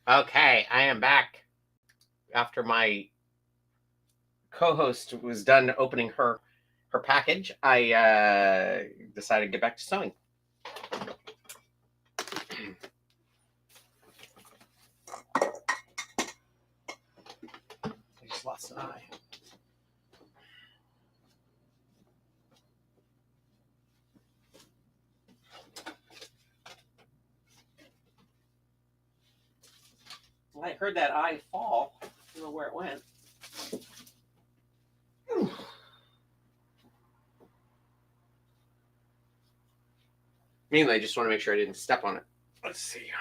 Okay, I am back after my co-host was done opening her package. I decided to get back to sewing. I just lost an eye. Well, I heard that eye fall. I don't know where it went. Mainly, I just want to make sure I didn't step on it. Let's see.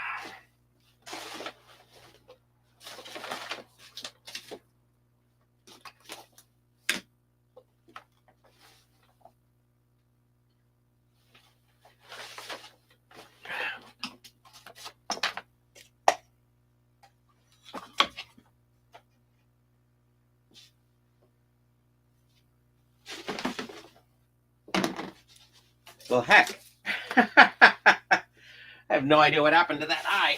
Well, heck. I have no idea what happened to that eye.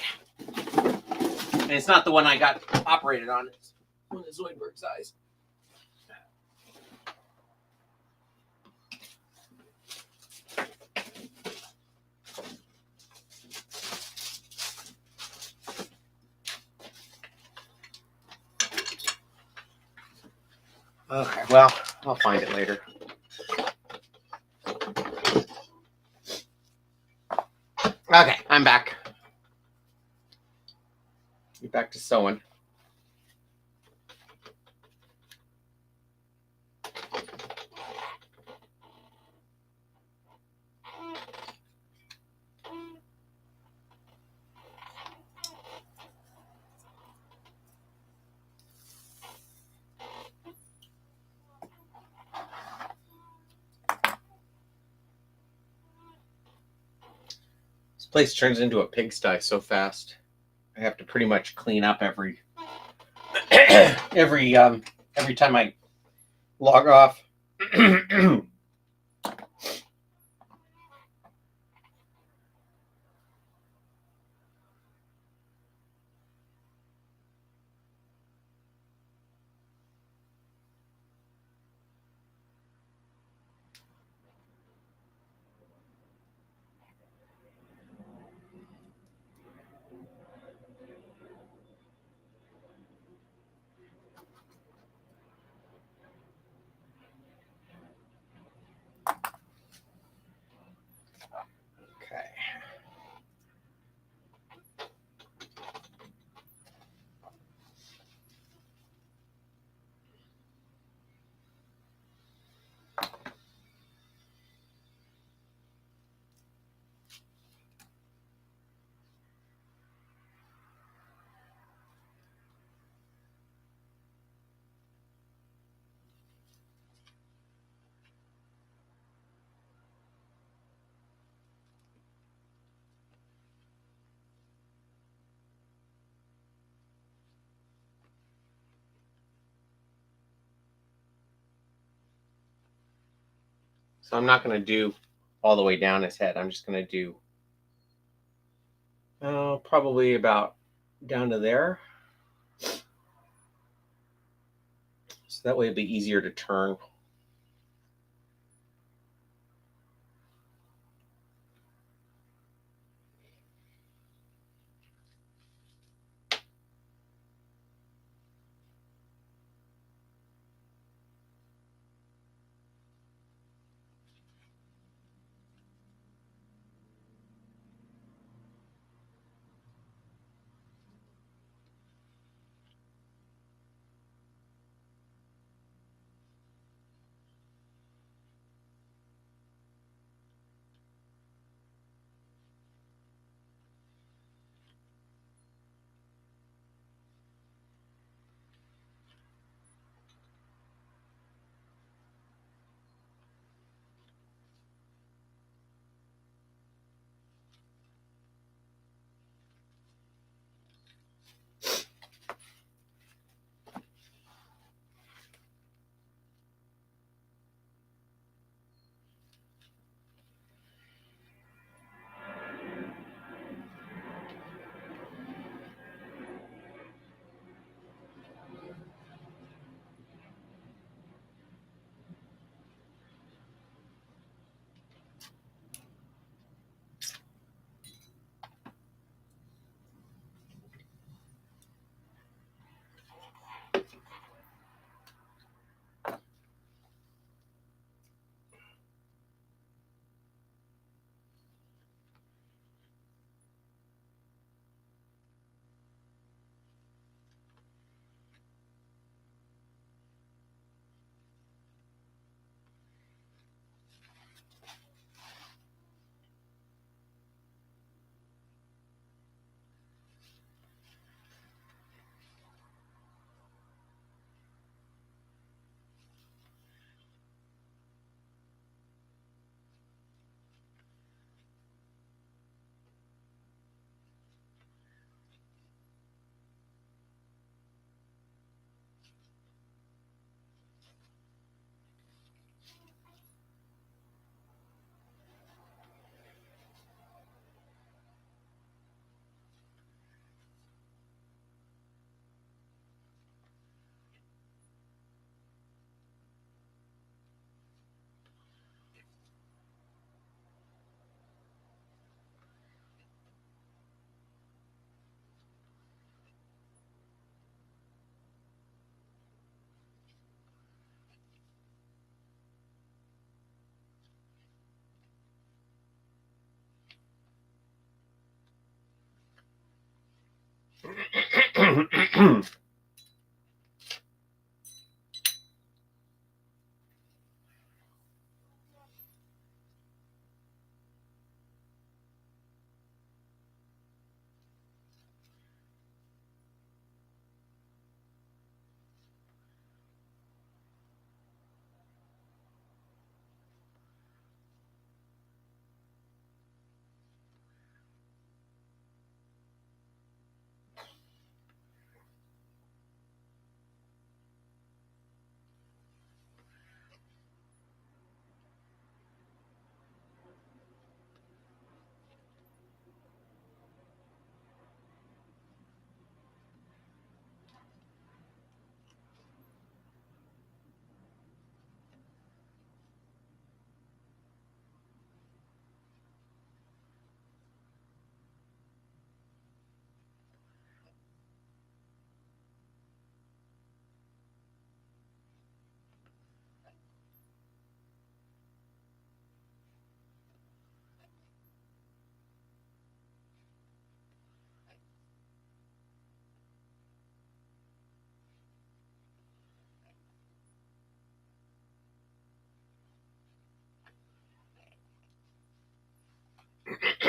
And it's not the one I got operated on. It's one of the Zoidberg's eyes. Okay, well, I'll find it later. Okay, I'm back. Get back to sewing. This place turns into a pigsty so fast. I have to pretty much clean up every every time I log off. Okay. So I'm not going to do all the way down his head. I'm just going to do probably about down to there. So that way it'll be easier to turn.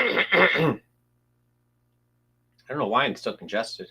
I don't know why I'm still congested.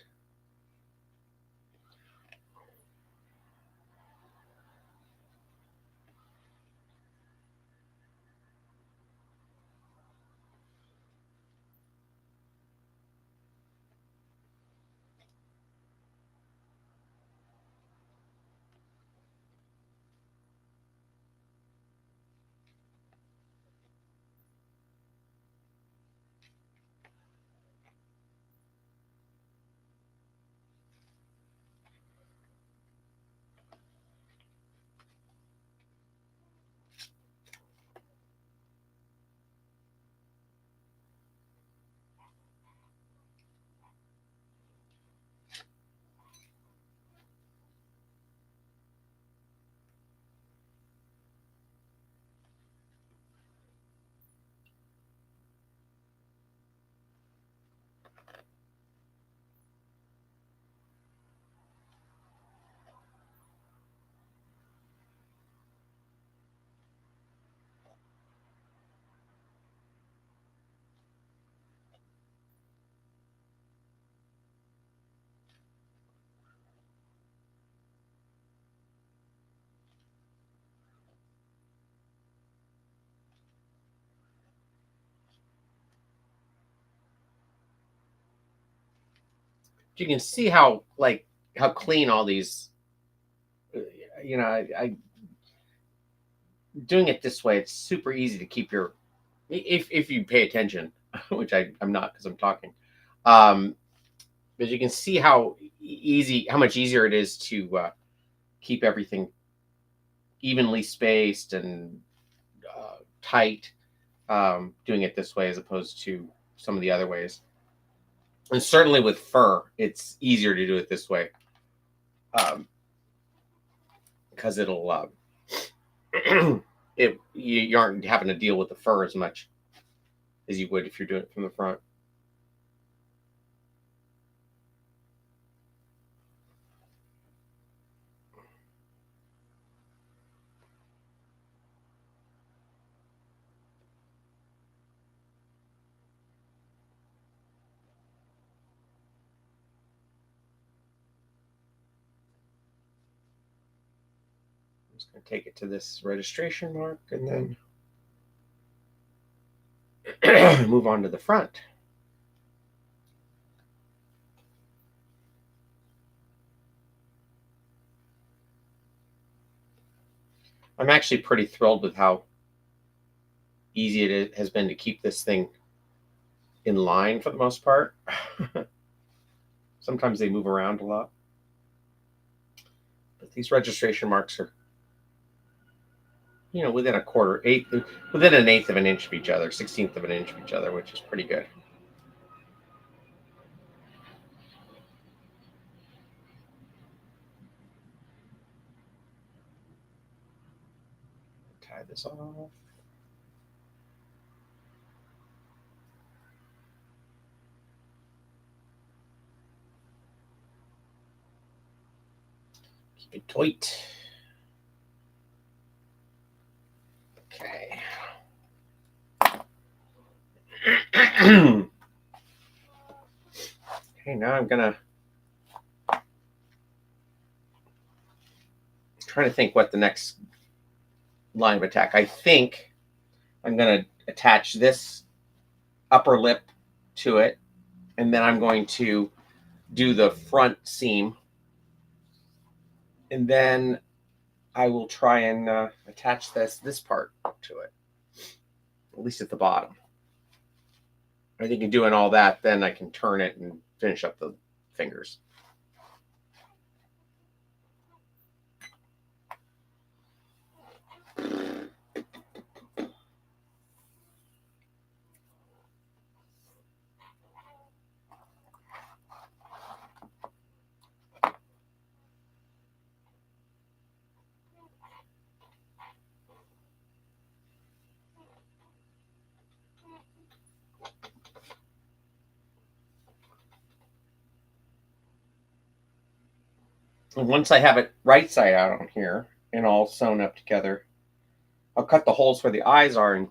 You can see how clean all these. I doing it this way. It's super easy to keep your if you pay attention, which I'm not because I'm talking. Um, but you can see how much easier it is to keep everything evenly spaced and tight. Doing it this way as opposed to some of the other ways. And certainly with fur, it's easier to do it this way because it'll you aren't having to deal with the fur as much as you would if you're doing it from the front. I'm just going to take it to this registration mark and then move on to the front. I'm actually pretty thrilled with how easy it has been to keep this thing in line for the most part. Sometimes they move around a lot. But these registration marks are, within within an eighth of an inch of each other, 16th of an inch of each other, which is pretty good. Tie this off. Keep it tight. Okay. Okay, now I'm gonna try to think what the next line of attack. I think I'm gonna attach this upper lip to it, and then I'm going to do the front seam, and then I will try and attach this part to it, at least at the bottom. I think in doing all that, then I can turn it and finish up the fingers. And once I have it right side out on here and all sewn up together, I'll cut the holes where the eyes are and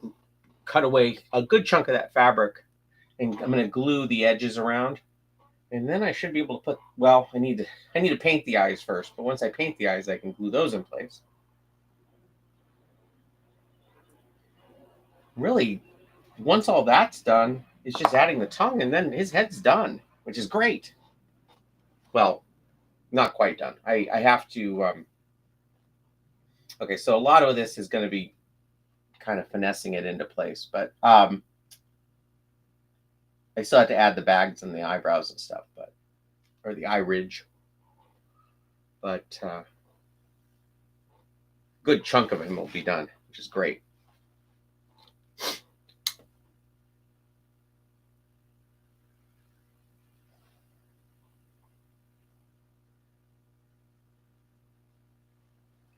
cut away a good chunk of that fabric. And I'm going to glue the edges around. And then I should be able to put, well, I need to paint the eyes first. But once I paint the eyes, I can glue those in place. Really, once all that's done, it's just adding the tongue, and then his head's done, which is great. Well, not quite done. I have to, okay, so a lot of this is going to be kind of finessing it into place, but I still have to add the bags and the eyebrows and stuff, but, or the eye ridge. But good chunk of him will be done, which is great.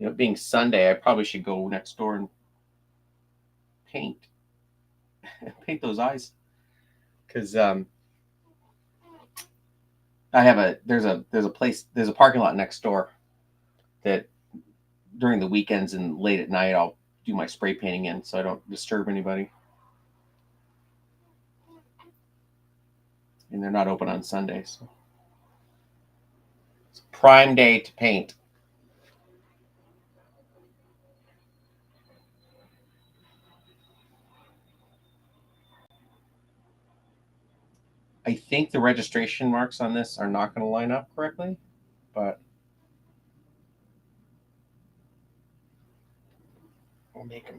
You know, being Sunday, I probably should go next door and paint those eyes, because I have there's a parking lot next door that during the weekends and late at night I'll do my spray painting in, so I don't disturb anybody. And they're not open on Sundays. So it's a prime day to paint. I think the registration marks on this are not going to line up correctly, but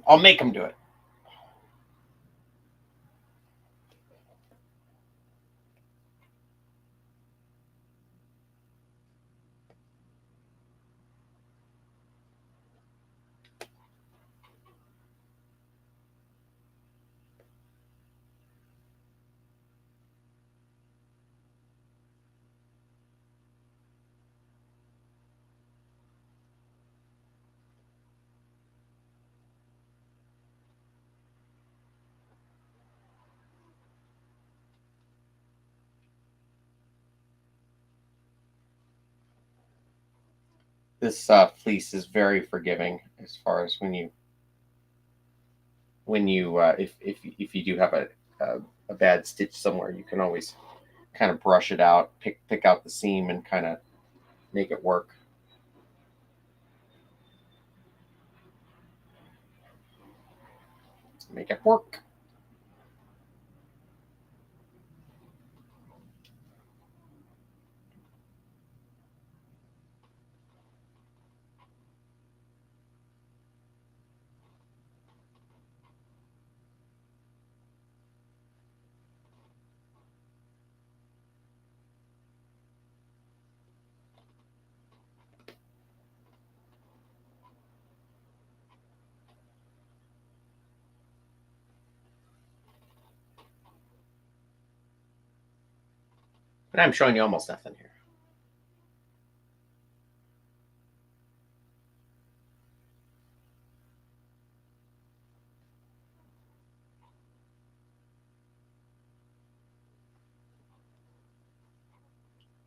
I'll make them do it. This fleece is very forgiving as far as when you if you do have a bad stitch somewhere, you can always kind of brush it out, pick out the seam, and kind of make it work. Make it work. And I'm showing you almost nothing here.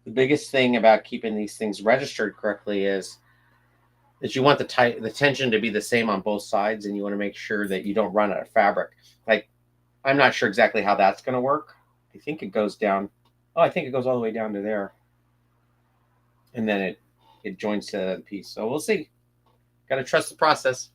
The biggest thing about keeping these things registered correctly is is you want the tension to be the same on both sides, and you want to make sure that you don't run out of fabric. Like, I'm not sure exactly how that's going to work. I think it goes down. Oh, I think it goes all the way down to there, and then it joins to the piece. So we'll see. Got to trust the process.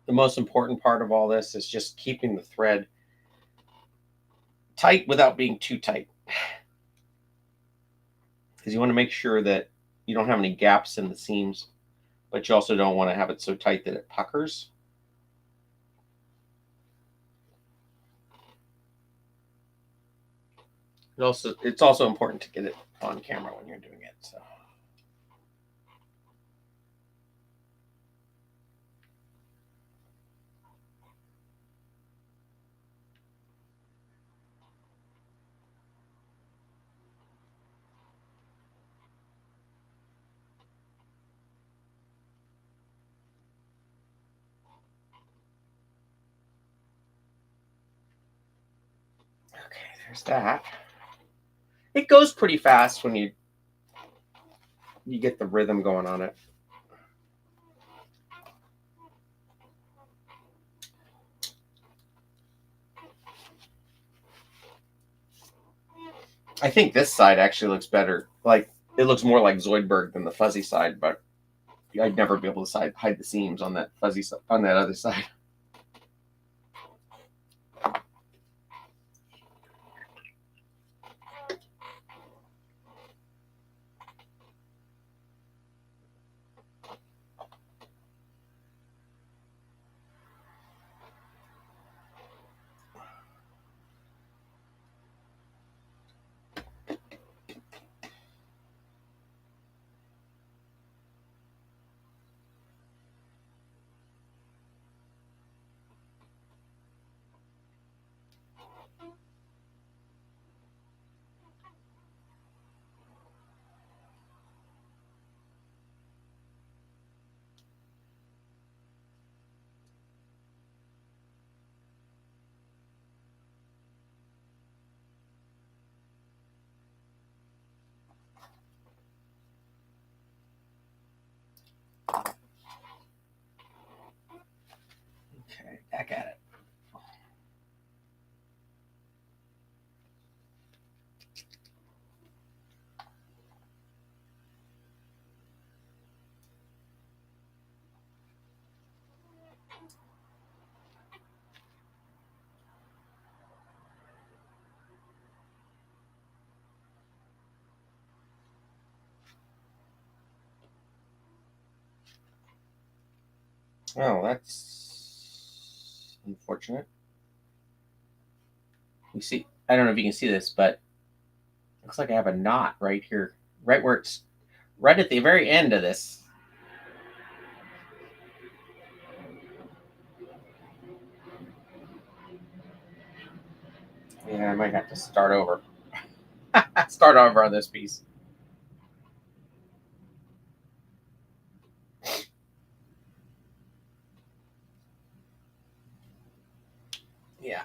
The most important part of all this is just keeping the thread tight without being too tight, because you want to make sure that you don't have any gaps in the seams, but you also don't want to have it so tight that it puckers. It's also important to get it on camera when you're doing it. So. Okay, there's that. It goes pretty fast when you get the rhythm going on it. I think this side actually looks better. Like, it looks more like Zoidberg than the fuzzy side, but I'd never be able to hide the seams on that fuzzy on that other side. Okay, back at it. Oh, that's unfortunate. You see, I don't know if you can see this, but it looks like I have a knot right here, right where it's right at the very end of this. Yeah, I might have to start over. Start over on this piece. Yeah.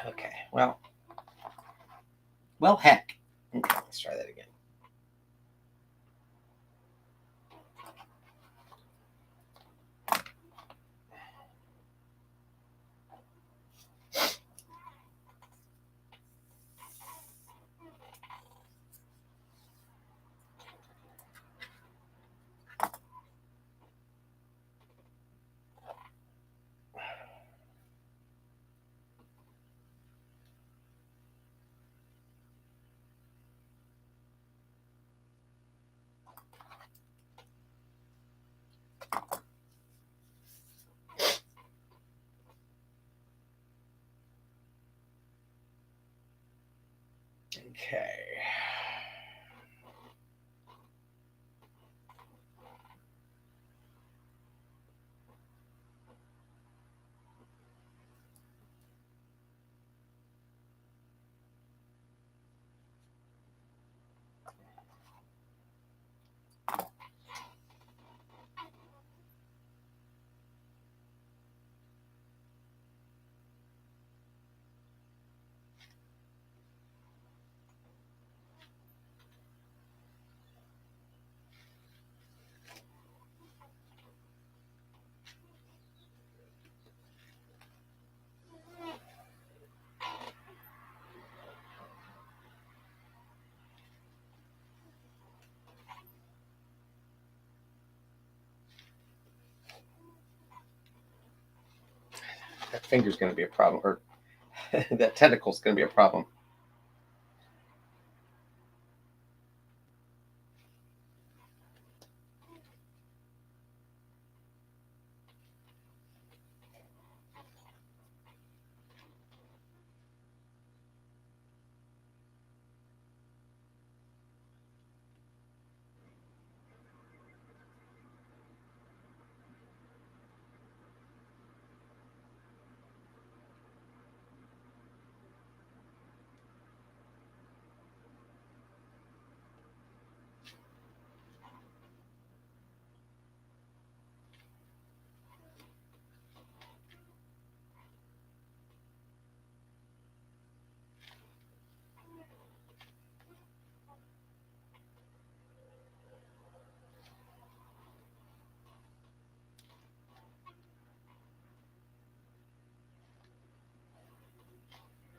Okay. Well, heck. Okay, let's try that again. Okay. That finger's going to be a problem, or that tentacle's going to be a problem.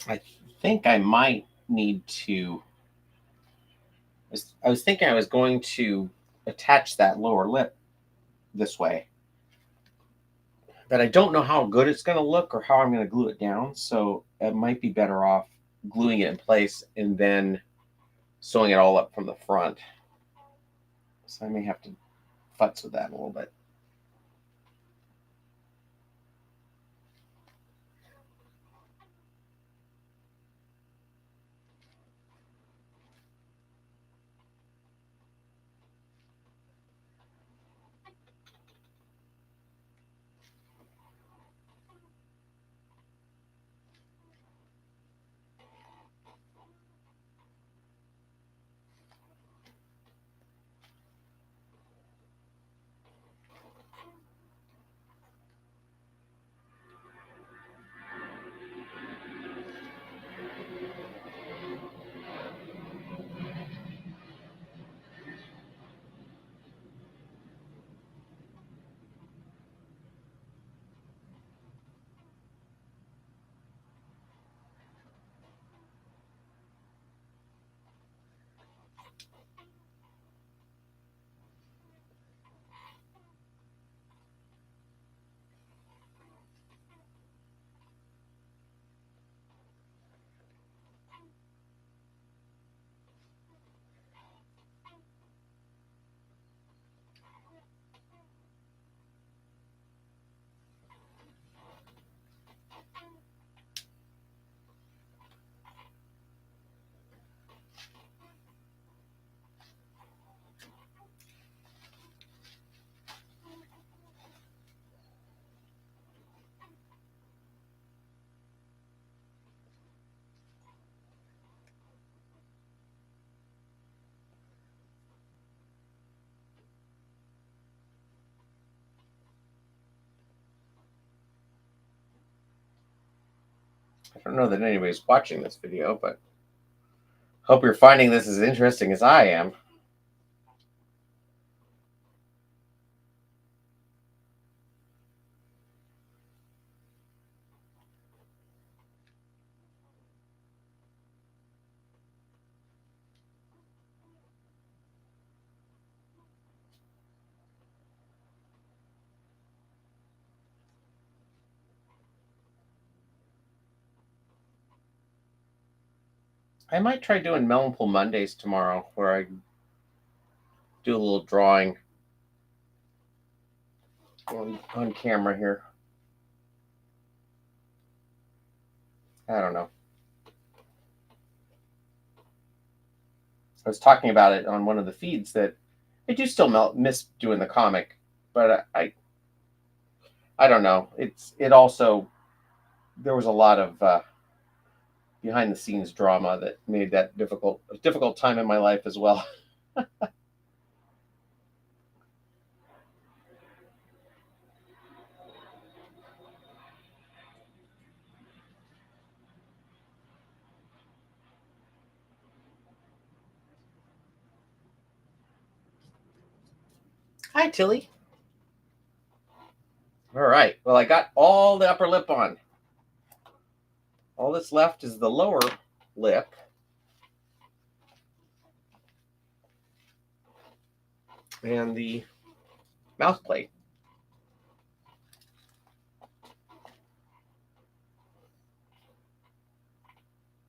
I think I might need to. I was thinking I was going to attach that lower lip this way, but I don't know how good it's going to look or how I'm going to glue it down. So it might be better off gluing it in place and then sewing it all up from the front. So I may have to futz with that a little bit. I don't know that anybody's watching this video, but hope you're finding this as interesting as I am. I might try doing Melon Pool Mondays tomorrow, where I do a little drawing on camera here. I don't know. I was talking about it on one of the feeds that I do still miss doing the comic, but I don't know. It also, there was a lot of behind the scenes drama that made that a difficult time in my life as well. Hi, Tilly. All right. Well, I got all the upper lip on. All that's left is the lower lip. And the mouth plate.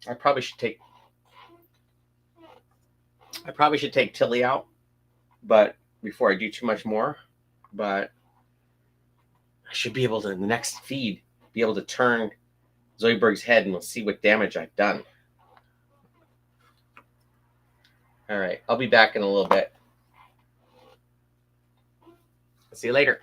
I probably should take Tilly out, but before I do too much more, but I should be able to, in the next feed, be able to turn Zoidberg's head and we'll see what damage I've done. All right, I'll be back in a little bit. See you later.